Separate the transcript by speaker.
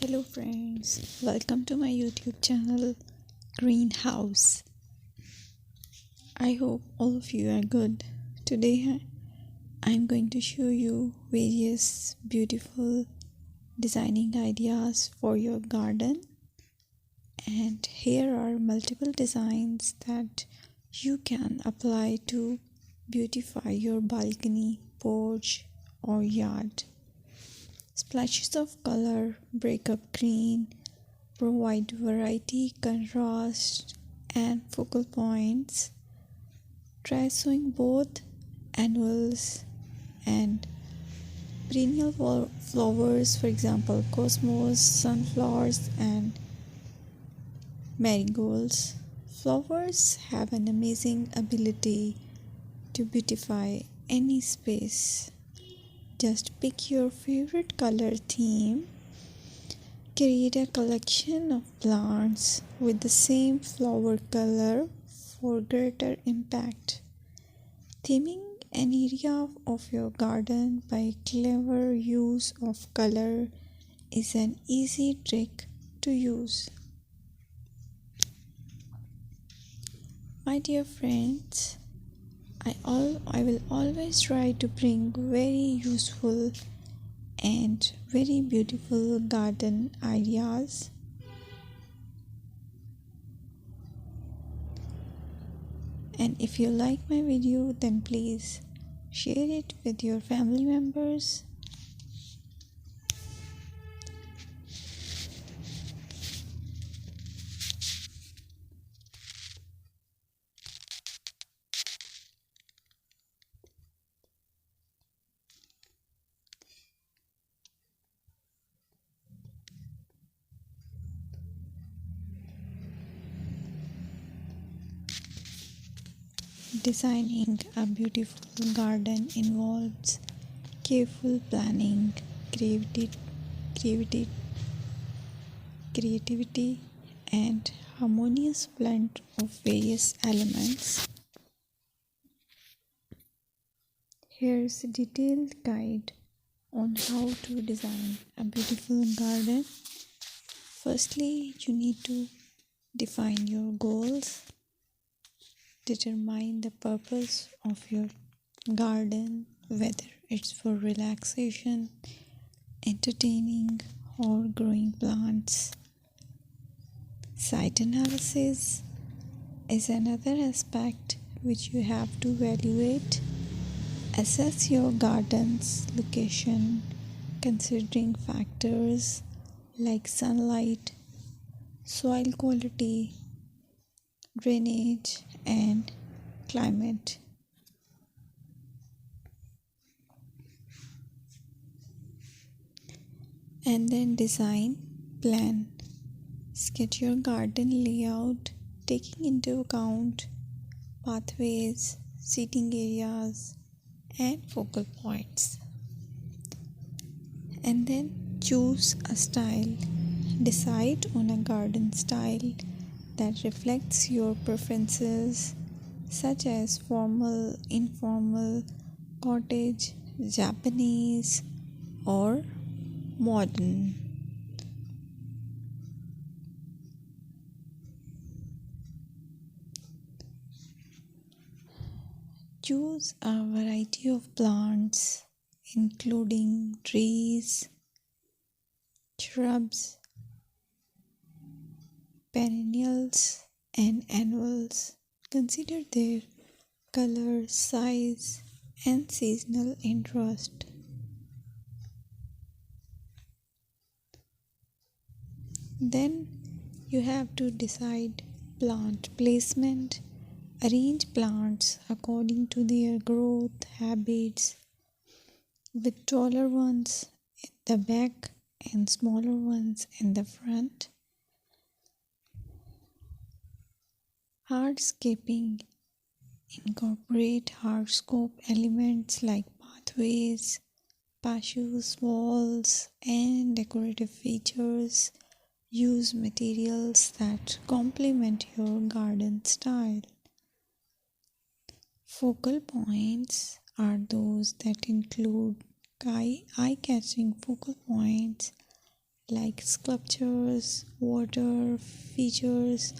Speaker 1: Hello friends, welcome to my YouTube channel Greenhouse. I hope all of you are good. Today I'm going to show you various beautiful designing ideas for your garden, and here are multiple designs that you can apply to beautify your balcony, porch or yard. Splashes of color break up green, provide variety, contrast, and focal points. Try sowing both annuals and perennial flowers, for example, cosmos, sunflowers, and marigolds. Flowers have an amazing ability to beautify any space. Just pick your favorite color theme. Create a collection of plants with the same flower color for greater impact. Theming an area of your garden by clever use of color is an easy trick to use. My dear friends, I will always try to bring very useful and very beautiful garden ideas. And if you like my video, then please share it with your family members. Designing a beautiful garden involves careful planning, creativity, creativity, and harmonious blend of various elements. Here's a detailed guide on how to design a beautiful garden. Firstly, you need to define your goals. Determine the purpose of your garden, whether it's for relaxation, entertaining, or growing plants. Site analysis is another aspect which you have to evaluate. Assess your garden's location, considering factors like sunlight, soil quality, drainage, and climate. And then design, plan. Sketch your garden layout, taking into account pathways, seating areas, and focal points. And then choose a style. Decide on a garden style that reflects your preferences, such as formal, informal, cottage, Japanese, or modern. Choose a variety of plants, including trees, shrubs, perennials, and annuals. Consider their color, size, and seasonal interest. Then you have to decide plant placement. Arrange plants according to their growth habits, with taller ones in the back and smaller ones in the front. Hardscaping. Incorporate hardscape elements like pathways, patios, walls, and decorative features. Use materials that complement your garden style. Focal points are those that include eye-catching focal points like sculptures, water features,